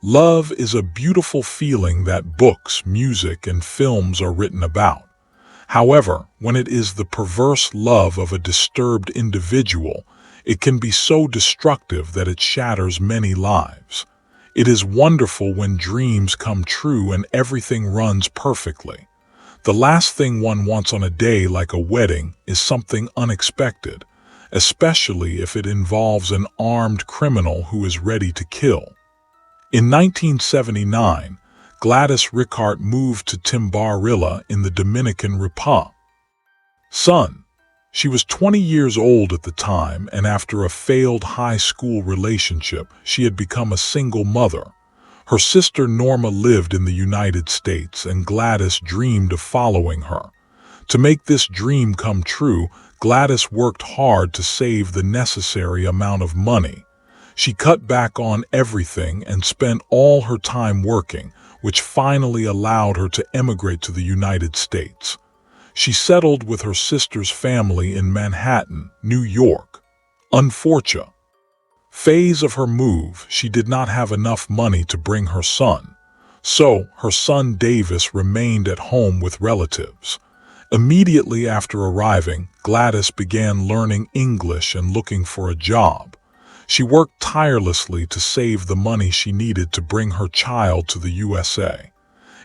Love is a beautiful feeling that books, music, and films are written about. However, when it is the perverse love of a disturbed individual, it can be so destructive that it shatters many lives. It is wonderful when dreams come true and everything runs perfectly. The last thing one wants on a day like a wedding is something unexpected, especially if it involves an armed criminal who is ready to kill. In 1979, Gladys Ricart moved to Timbarilla in the Dominican Republic. She was 20 years old at the time, and after a failed high school relationship, she had become a single mother. Her sister Norma lived in the United States, and Gladys dreamed of following her. To make this dream come true, Gladys worked hard to save the necessary amount of money. She cut back on everything and spent all her time working, which finally allowed her to emigrate to the United States. She settled with her sister's family in Manhattan, New York. Unfortunately, phase of her move, she did not have enough money to bring her son. So, her son Davis remained at home with relatives. Immediately after arriving, Gladys began learning English and looking for a job. She worked tirelessly to save the money she needed to bring her child to the USA.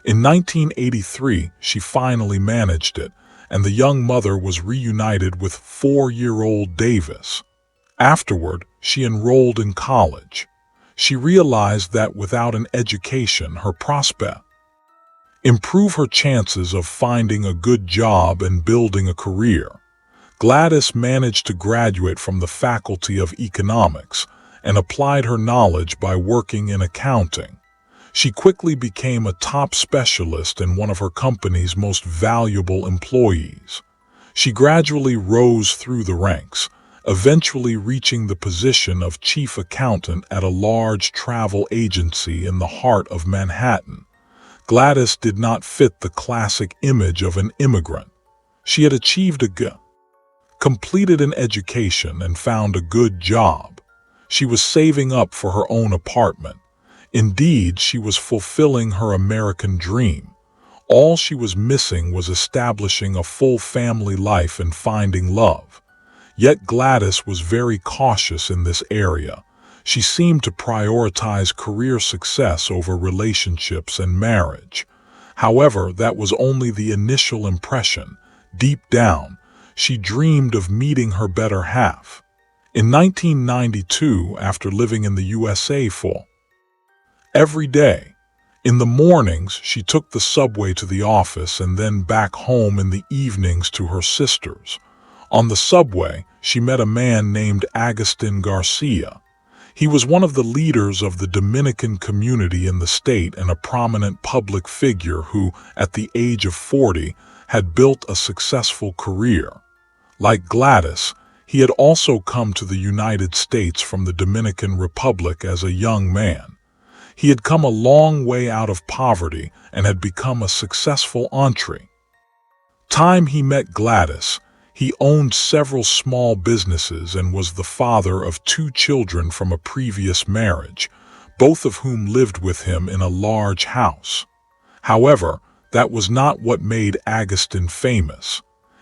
In 1983, she finally managed it, and the young mother was reunited with 4-year-old Davis. Afterward, she enrolled in college. She realized that without an education, her prospects improve her chances of finding a good job and building a career. Gladys managed to graduate from the Faculty of Economics and applied her knowledge by working in accounting. She quickly became a top specialist and one of her company's most valuable employees. She gradually rose through the ranks, eventually reaching the position of chief accountant at a large travel agency in the heart of Manhattan. Gladys did not fit the classic image of an immigrant. She had achieved completed an education and found a good job. She was saving up for her own apartment. Indeed, she was fulfilling her American dream. All she was missing was establishing a full family life and finding love. Yet Gladys was very cautious in this area. She seemed to prioritize career success over relationships and marriage. However, that was only the initial impression. Deep down, she dreamed of meeting her better half. In 1992, after living in the USA for every day, in the mornings she took the subway to the office and then back home in the evenings to her sister's. On the subway, she met a man named Agustin Garcia. He was one of the leaders of the Dominican community in the state and a prominent public figure who, at the age of 40, had built a successful career. Like Gladys, he had also come to the United States from the Dominican Republic as a young man. He had come a long way out of poverty and had become a successful entrepreneur. Time he met Gladys, he owned several small businesses and was the father of 2 children from a previous marriage, both of whom lived with him in a large house. However, that was not what made Agustin famous.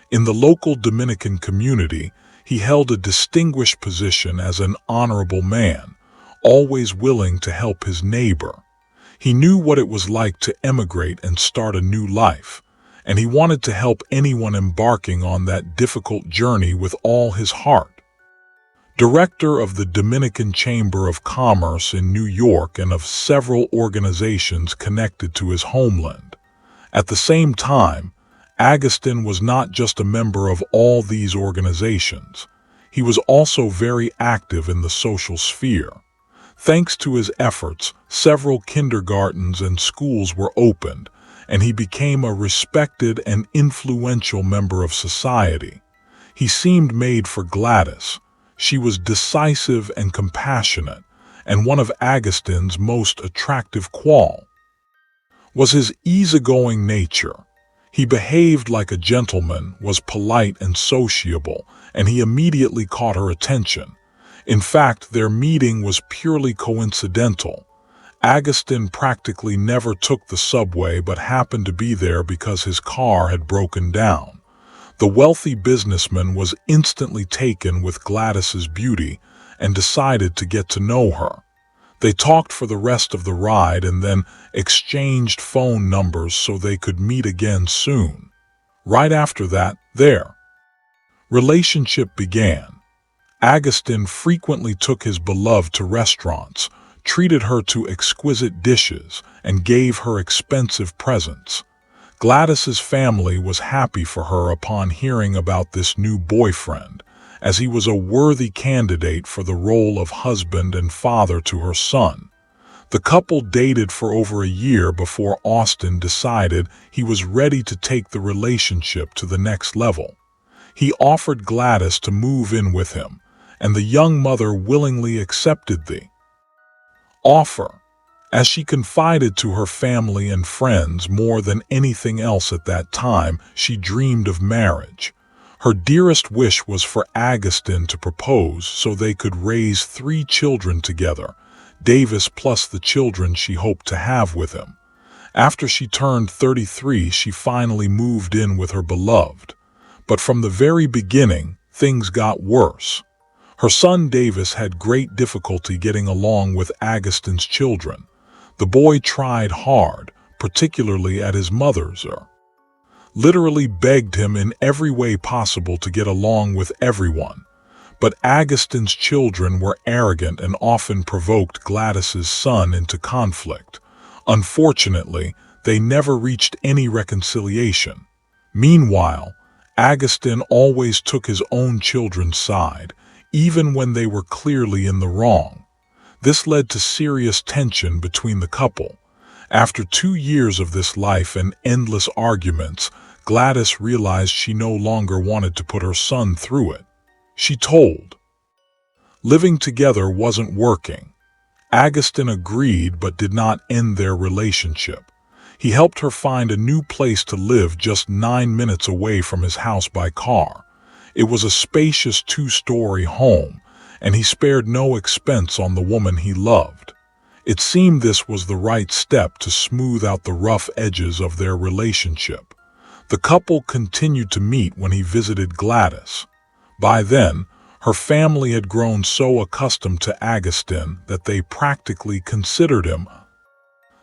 In the local Dominican community, he held a distinguished position as an honorable man, always willing to help his neighbor. He knew what it was like to emigrate and start a new life, and he wanted to help anyone embarking on that difficult journey with all his heart. Director of the Dominican Chamber of Commerce in New York and of several organizations connected to his homeland. At the same time, Agustin was not just a member of all these organizations. He was also very active in the social sphere. Thanks to his efforts, several kindergartens and schools were opened, and he became a respected and influential member of society. He seemed made for Gladys. She was decisive and compassionate, and one of Agustin's most attractive qualities was his easygoing nature. He behaved like a gentleman, was polite and sociable, and he immediately caught her attention. In fact, their meeting was purely coincidental. Agustin practically never took the subway but happened to be there because his car had broken down. The wealthy businessman was instantly taken with Gladys's beauty and decided to get to know her. They talked for the rest of the ride and then exchanged phone numbers so they could meet again soon. Right after that, their relationship began. Agustin frequently took his beloved to restaurants, treated her to exquisite dishes, and gave her expensive presents. Gladys's family was happy for her upon hearing about this new boyfriend, as he was a worthy candidate for the role of husband and father to her son. The couple dated for over a year before Austin decided he was ready to take the relationship to the next level. He offered Gladys to move in with him, and the young mother willingly accepted the offer, as she confided to her family and friends more than anything else at that time. She dreamed of marriage. Her dearest wish was for Agustin to propose so they could raise 3 children together, Davis plus the children she hoped to have with him. After she turned 33, she finally moved in with her beloved. But from the very beginning, things got worse. Her son Davis had great difficulty getting along with Agustin's children. The boy tried hard, particularly at his mother's, literally begged him in every way possible to get along with everyone. But Agustin's children were arrogant and often provoked Gladys's son into conflict. Unfortunately, they never reached any reconciliation. Meanwhile, Agustin always took his own children's side, even when they were clearly in the wrong. This led to serious tension between the couple. After 2 years of this life and endless arguments, Gladys realized she no longer wanted to put her son through it. She told. Living together wasn't working. Agustin agreed but did not end their relationship. He helped her find a new place to live just 9 minutes away from his house by car. It was a spacious 2-story home, and he spared no expense on the woman he loved. It seemed this was the right step to smooth out the rough edges of their relationship. The couple continued to meet when he visited Gladys. By then, her family had grown so accustomed to Agustin that they practically considered him.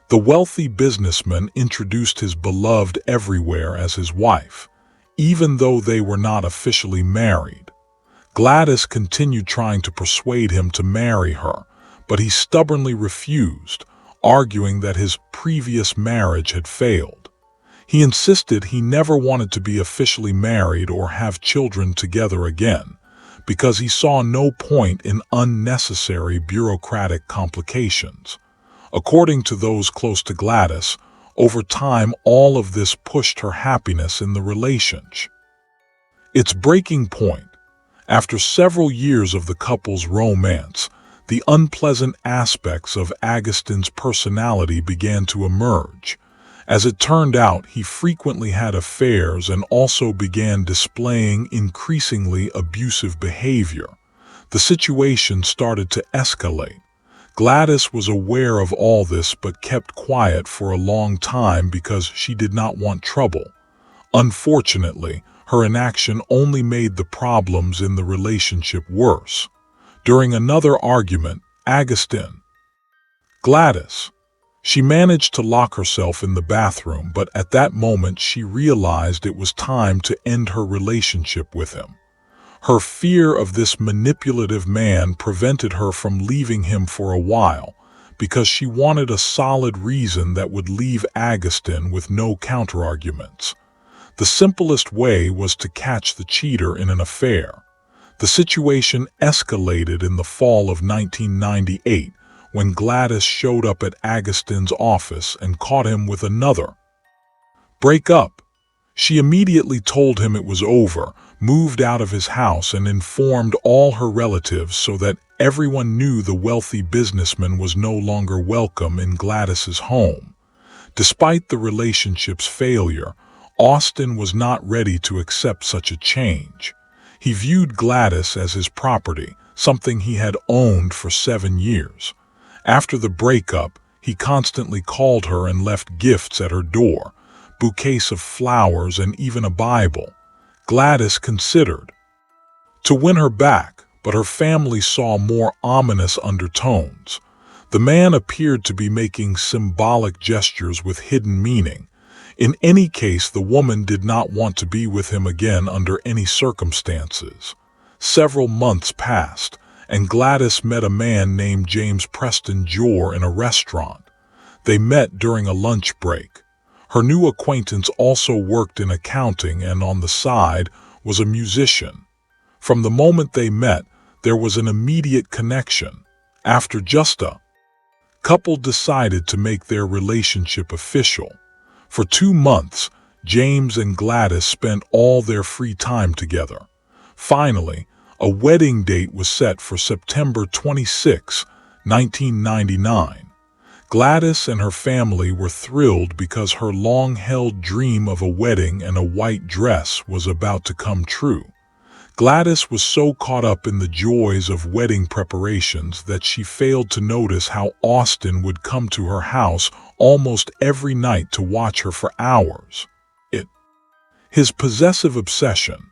The wealthy businessman introduced his beloved everywhere as his wife, even though they were not officially married. Gladys continued trying to persuade him to marry her, but he stubbornly refused, arguing that his previous marriage had failed. He insisted he never wanted to be officially married or have children together again, because he saw no point in unnecessary bureaucratic complications. According to those close to Gladys, over time all of this pushed her happiness in the relationship. Its breaking point. After several years of the couple's romance, the unpleasant aspects of Agustin's personality began to emerge. As it turned out, he frequently had affairs and also began displaying increasingly abusive behavior. The situation started to escalate. Gladys was aware of all this but kept quiet for a long time because she did not want trouble. Unfortunately, her inaction only made the problems in the relationship worse. During another argument, Agustin, Gladys, she managed to lock herself in the bathroom, but at that moment she realized it was time to end her relationship with him. Her fear of this manipulative man prevented her from leaving him for a while, because she wanted a solid reason that would leave Agustin with no counterarguments. The simplest way was to catch the cheater in an affair. The situation escalated in the fall of 1998, when Gladys showed up at Agustin's office and caught him with another breakup. She immediately told him it was over, moved out of his house, and informed all her relatives so that everyone knew the wealthy businessman was no longer welcome in Gladys's home. Despite the relationship's failure, Austin was not ready to accept such a change. He viewed Gladys as his property, something he had owned for 7 years. After the breakup, He constantly called her and left gifts at her door, bouquets of flowers and even a Bible. Gladys considered to win her back, but her family saw more ominous undertones. The man appeared to be making symbolic gestures with hidden meaning. In any case, the woman did not want to be with him again under any circumstances. Several months passed, and Gladys met a man named James Preston Jor in a restaurant. They met during a lunch break. Her new acquaintance also worked in accounting and on the side was a musician. From the moment they met, there was an immediate connection. After just a couple decided to make their relationship official. For 2 months, James and Gladys spent all their free time together. Finally, a wedding date was set for September 26, 1999. Gladys and her family were thrilled because her long-held dream of a wedding and a white dress was about to come true. Gladys was so caught up in the joys of wedding preparations that she failed to notice how Austin would come to her house almost every night to watch her for hours. His possessive obsession.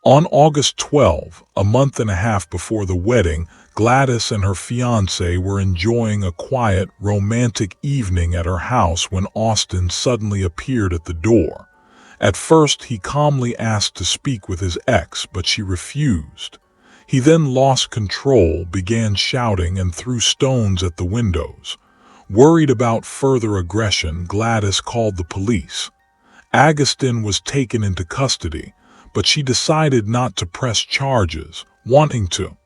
On August 12, a month and a half before the wedding, Gladys and her fiancé were enjoying a quiet, romantic evening at her house when Austin suddenly appeared at the door. At first, he calmly asked to speak with his ex, but she refused. He then lost control, began shouting, and threw stones at the windows. Worried about further aggression, Gladys called the police. Agustin was taken into custody, but she decided not to press charges, wanting to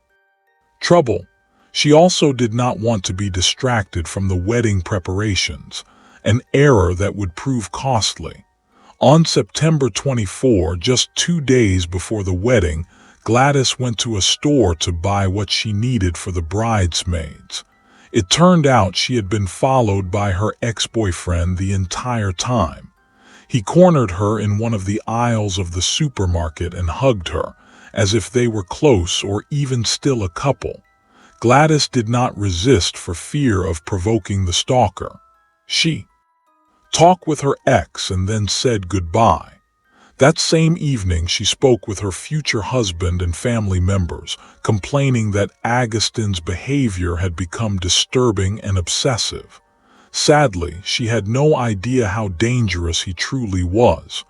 trouble. She also did not want to be distracted from the wedding preparations, an error that would prove costly. On September 24, just 2 days before the wedding, Gladys went to a store to buy what she needed for the bridesmaids. It turned out she had been followed by her ex-boyfriend the entire time. He cornered her in one of the aisles of the supermarket and hugged her, as if they were close or even still a couple. Gladys did not resist for fear of provoking the stalker. She talked with her ex and then said goodbye. That same evening, she spoke with her future husband and family members, complaining that Agustin's behavior had become disturbing and obsessive. Sadly, she had no idea how dangerous he truly was.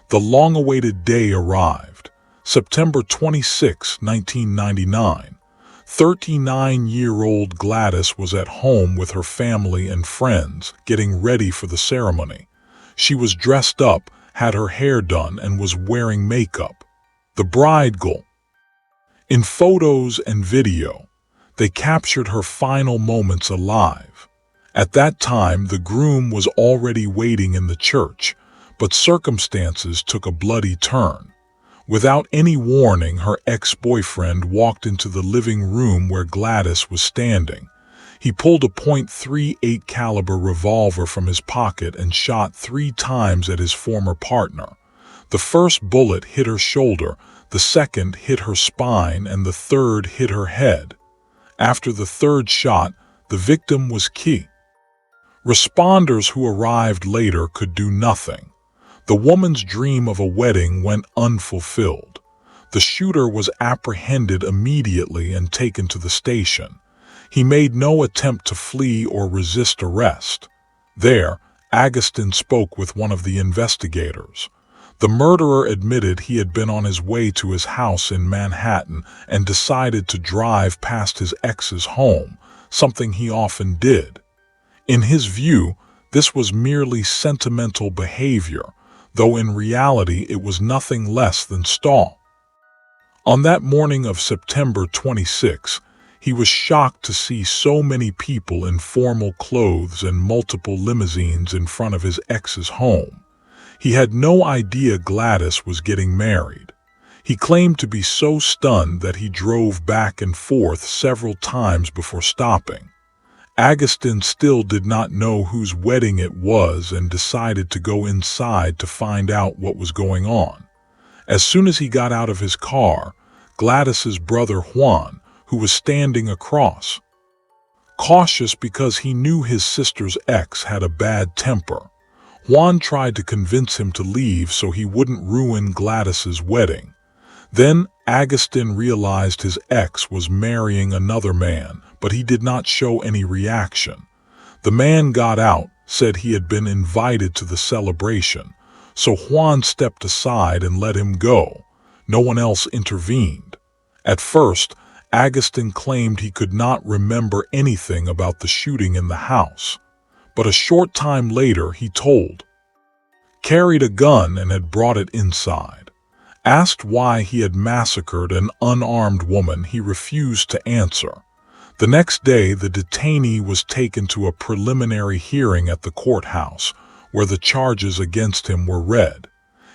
The long-awaited day arrived. September 26, 1999. 39-year-old Gladys was at home with her family and friends, getting ready for the ceremony. She was dressed up, had her hair done, and was wearing makeup. The bride girl. In photos and video, they captured her final moments alive. At that time, the groom was already waiting in the church, but circumstances took a bloody turn. Without any warning, her ex-boyfriend walked into the living room where Gladys was standing. He pulled a .38 caliber revolver from his pocket and shot 3 times at his former partner. The first bullet hit her shoulder, the second hit her spine, and the third hit her head. After the third shot, the victim was key. Responders who arrived later could do nothing. The woman's dream of a wedding went unfulfilled. The shooter was apprehended immediately and taken to the station. He made no attempt to flee or resist arrest. There, Agustin spoke with one of the investigators. The murderer admitted he had been on his way to his house in Manhattan and decided to drive past his ex's home, something he often did. In his view, this was merely sentimental behavior, though in reality it was nothing less than stalking. On that morning of September 26, he was shocked to see so many people in formal clothes and multiple limousines in front of his ex's home. He had no idea Gladys was getting married. He claimed to be so stunned that he drove back and forth several times before stopping. Agustin still did not know whose wedding it was and decided to go inside to find out what was going on. As soon as he got out of his car, Gladys's brother Juan, who was standing across Cautious because he knew his sister's ex had a bad temper, Juan tried to convince him to leave so he wouldn't ruin Gladys's wedding. Then Agustin realized his ex was marrying another man, but he did not show any reaction. The man got out, said he had been invited to the celebration, so Juan stepped aside and let him go. No one else intervened. At first, Agustin claimed he could not remember anything about the shooting in the house, but a short time later he carried a gun and had brought it inside. Asked why he had massacred an unarmed woman, he refused to answer. The next day, the detainee was taken to a preliminary hearing at the courthouse, where the charges against him were read.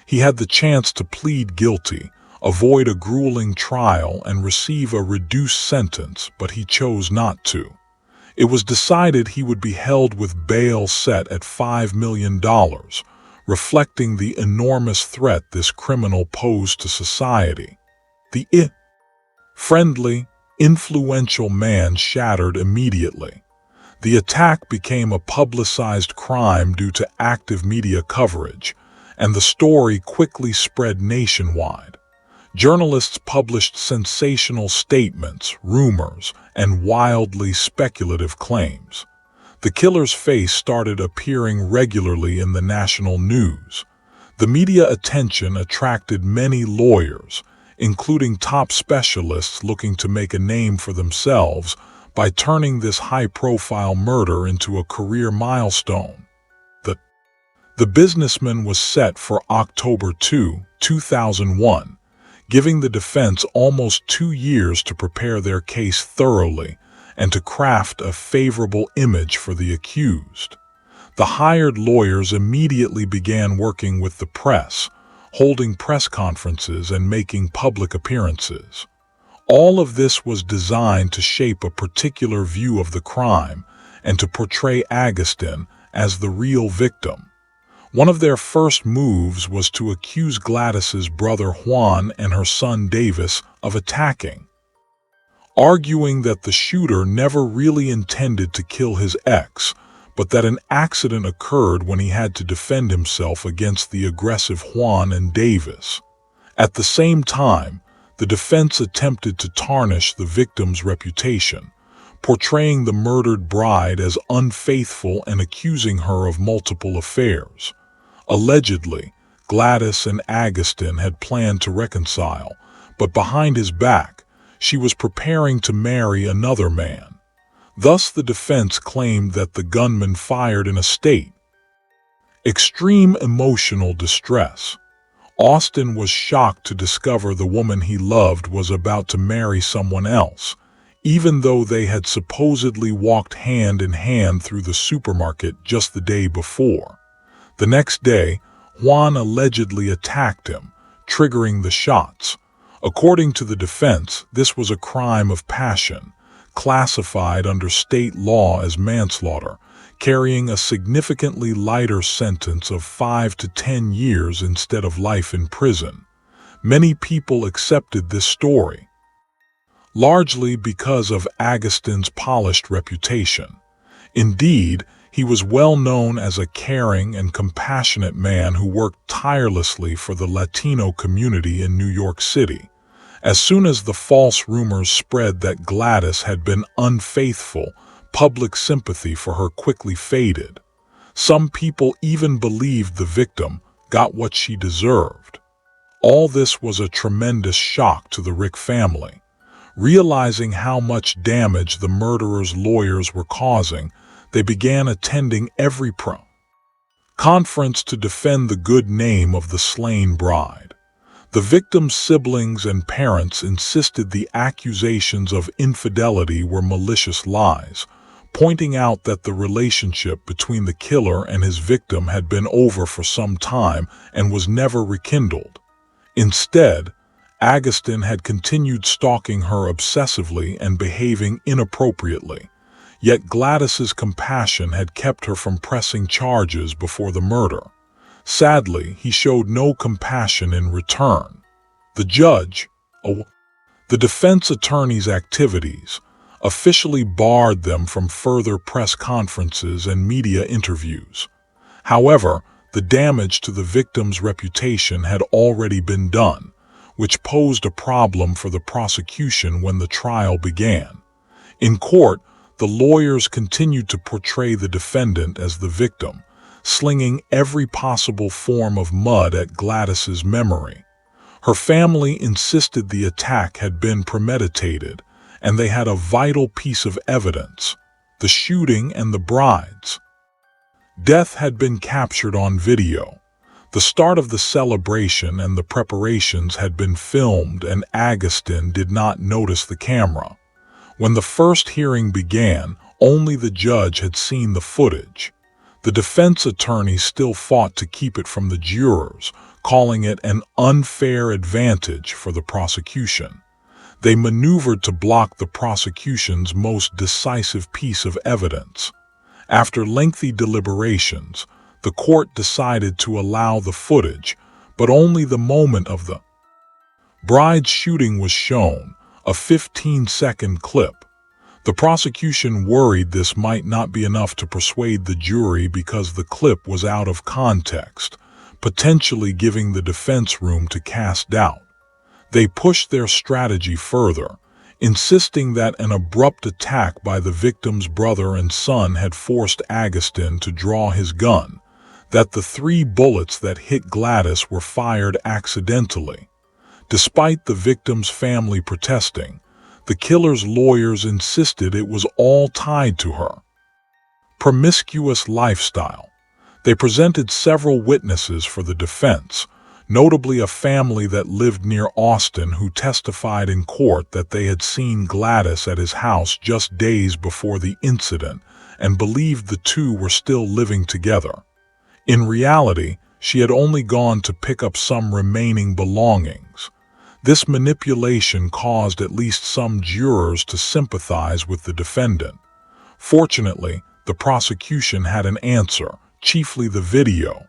He had the chance to plead guilty, avoid a grueling trial, and receive a reduced sentence, but he chose not to. It was decided he would be held with bail set at $5 million, reflecting the enormous threat this criminal posed to society. The friendly, influential man shattered immediately. The attack became a publicized crime due to active media coverage, and the story quickly spread nationwide. Journalists published sensational statements, rumors, and wildly speculative claims. The killer's face started appearing regularly in the national news. The media attention attracted many lawyers, including top specialists looking to make a name for themselves by turning this high-profile murder into a career milestone. The businessman was set for October 2, 2001, giving the defense almost 2 years to prepare their case thoroughly and to craft a favorable image for the accused. The hired lawyers immediately began working with the press, holding press conferences and making public appearances. All of this was designed to shape a particular view of the crime and to portray Agustin as the real victim. One of their first moves was to accuse Gladys's brother Juan and her son Davis of attacking, arguing that the shooter never really intended to kill his ex, but that an accident occurred when he had to defend himself against the aggressive Juan and Davis. At the same time, the defense attempted to tarnish the victim's reputation, portraying the murdered bride as unfaithful and accusing her of multiple affairs. Allegedly, Gladys and Agustin had planned to reconcile, but behind his back, she was preparing to marry another man. Thus, the defense claimed that the gunman fired in a state extreme emotional distress. Austin was shocked to discover the woman he loved was about to marry someone else, even though they had supposedly walked hand in hand through the supermarket just the day before. The next day, Juan allegedly attacked him, triggering the shots. According to the defense, this was a crime of passion, classified under state law as manslaughter, carrying a significantly lighter sentence of 5 to 10 years instead of life in prison. Many people accepted this story, largely because of Agustin's polished reputation. Indeed, he was well known as a caring and compassionate man who worked tirelessly for the Latino community in New York City. As soon as the false rumors spread that Gladys had been unfaithful, public sympathy for her quickly faded. Some people even believed the victim got what she deserved. All this was a tremendous shock to the Rick family. Realizing how much damage the murderer's lawyers were causing, they began attending every conference to defend the good name of the slain bride. The victim's siblings and parents insisted the accusations of infidelity were malicious lies, pointing out that the relationship between the killer and his victim had been over for some time and was never rekindled. Instead, Agustin had continued stalking her obsessively and behaving inappropriately. Yet Gladys's compassion had kept her from pressing charges before the murder. Sadly, he showed no compassion in return. The judge, the defense attorney's activities, officially barred them from further press conferences and media interviews. However, the damage to the victim's reputation had already been done, which posed a problem for the prosecution when the trial began. In court, the lawyers continued to portray the defendant as the victim, slinging every possible form of mud at Gladys's memory. Her family insisted the attack had been premeditated, and they had a vital piece of evidence: the shooting and the bride's death had been captured on video. The start of the celebration and the preparations had been filmed, and Agustin did not notice the camera. When the first hearing began, only the judge had seen the footage. The defense attorney still fought to keep it from the jurors, calling it an unfair advantage for the prosecution. They maneuvered to block the prosecution's most decisive piece of evidence. After lengthy deliberations, the court decided to allow the footage, but only the moment of the bride's shooting was shown, a 15-second clip. The prosecution worried this might not be enough to persuade the jury because the clip was out of context, potentially giving the defense room to cast doubt. They pushed their strategy further, insisting that an abrupt attack by the victim's brother and son had forced Agustin to draw his gun, that the 3 bullets that hit Gladys were fired accidentally. Despite the victim's family protesting, the killer's lawyers insisted it was all tied to her promiscuous lifestyle. They presented several witnesses for the defense, notably a family that lived near Austin who testified in court that they had seen Gladys at his house just days before the incident and believed the two were still living together. In reality, she had only gone to pick up some remaining belongings. This manipulation caused at least some jurors to sympathize with the defendant. Fortunately, the prosecution had an answer, chiefly the video.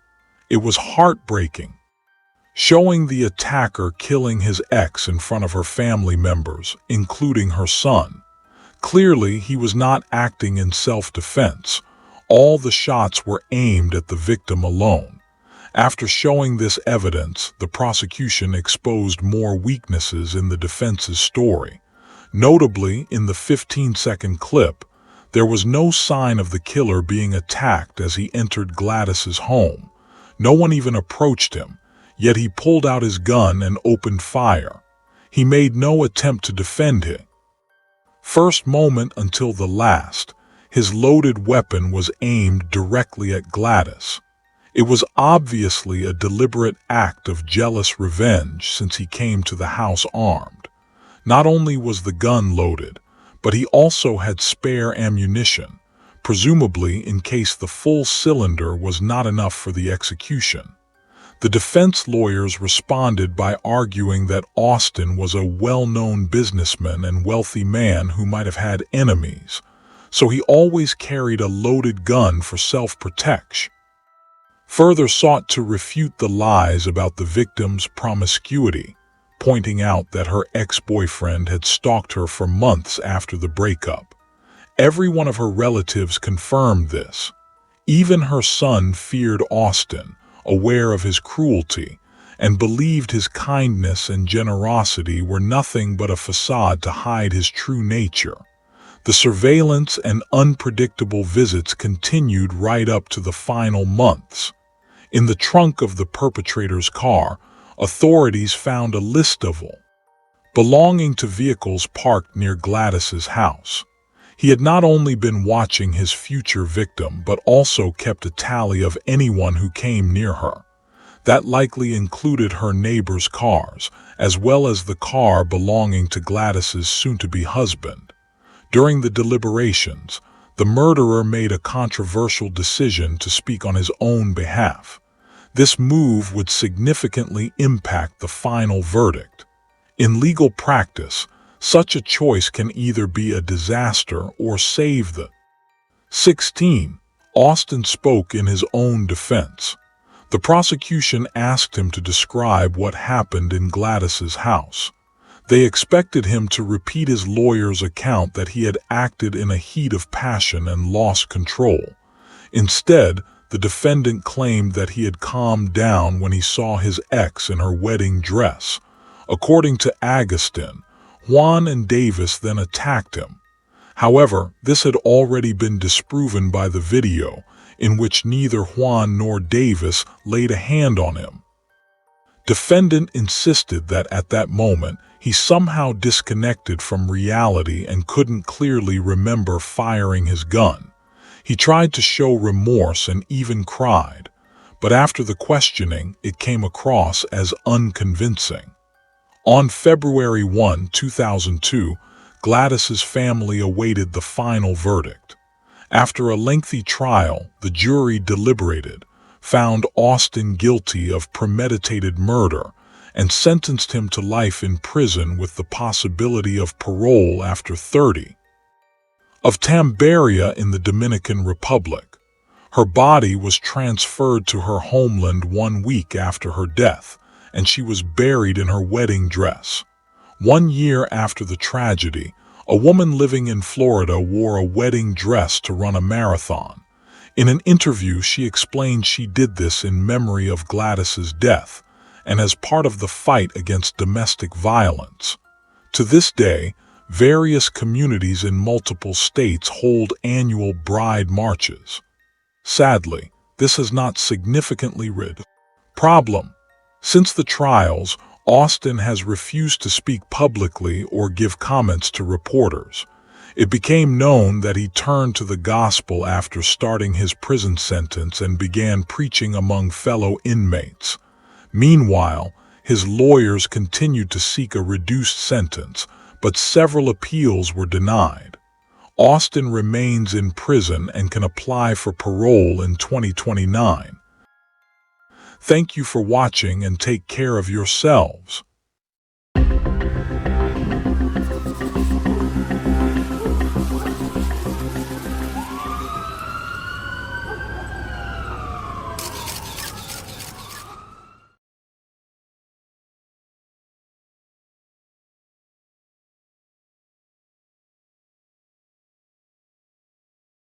It was heartbreaking, showing the attacker killing his ex in front of her family members, including her son. Clearly, he was not acting in self-defense. All the shots were aimed at the victim alone. After showing this evidence, the prosecution exposed more weaknesses in the defense's story. Notably, in the 15-second clip, there was no sign of the killer being attacked as he entered Gladys's home. No one even approached him, yet he pulled out his gun and opened fire. He made no attempt to defend him. First moment until the last, his loaded weapon was aimed directly at Gladys. It was obviously a deliberate act of jealous revenge since he came to the house armed. Not only was the gun loaded, but he also had spare ammunition, presumably in case the full cylinder was not enough for the execution. The defense lawyers responded by arguing that Austin was a well-known businessman and wealthy man who might have had enemies, so he always carried a loaded gun for self-protection. Further sought to refute the lies about the victim's promiscuity, pointing out that her ex-boyfriend had stalked her for months after the breakup. Every one of her relatives confirmed this. Even her son feared Austin, aware of his cruelty, and believed his kindness and generosity were nothing but a facade to hide his true nature. The surveillance and unpredictable visits continued right up to the final months. In the trunk of the perpetrator's car, authorities found a list of all belonging to vehicles parked near Gladys's house. He had not only been watching his future victim but also kept a tally of anyone who came near her. That likely included her neighbors' cars, as well as the car belonging to Gladys's soon-to-be husband. During the deliberations, the murderer made a controversial decision to speak on his own behalf. This move would significantly impact the final verdict. In legal practice, such a choice can either be a disaster or save the 16. Austin spoke in his own defense. The prosecution asked him to describe what happened in Gladys's house. They expected him to repeat his lawyer's account that he had acted in a heat of passion and lost control. Instead, the defendant claimed that he had calmed down when he saw his ex in her wedding dress. According to Agustin, Juan and Davis then attacked him. However, this had already been disproven by the video, in which neither Juan nor Davis laid a hand on him. Defendant insisted that at that moment, he somehow disconnected from reality and couldn't clearly remember firing his gun. He tried to show remorse and even cried, but after the questioning, it came across as unconvincing. On February 1, 2002, Gladys's family awaited the final verdict. After a lengthy trial, the jury deliberated, found Austin guilty of premeditated murder, and sentenced him to life in prison with the possibility of parole after 30. Of Tambaria in the Dominican Republic. Her body was transferred to her homeland 1 week after her death, and she was buried in her wedding dress. 1 year after the tragedy, a woman living in Florida wore a wedding dress to run a marathon. In an interview, she explained she did this in memory of Gladys's death and as part of the fight against domestic violence. To this day, various communities in multiple states hold annual bride marches. Sadly, this has not significantly rid problem. Since the trials, Austin has refused to speak publicly or give comments to reporters. It became known that he turned to the gospel after starting his prison sentence and began preaching among fellow inmates. Meanwhile, his lawyers continued to seek a reduced sentence, but several appeals were denied. Austin remains in prison and can apply for parole in 2029. Thank you for watching and take care of yourselves.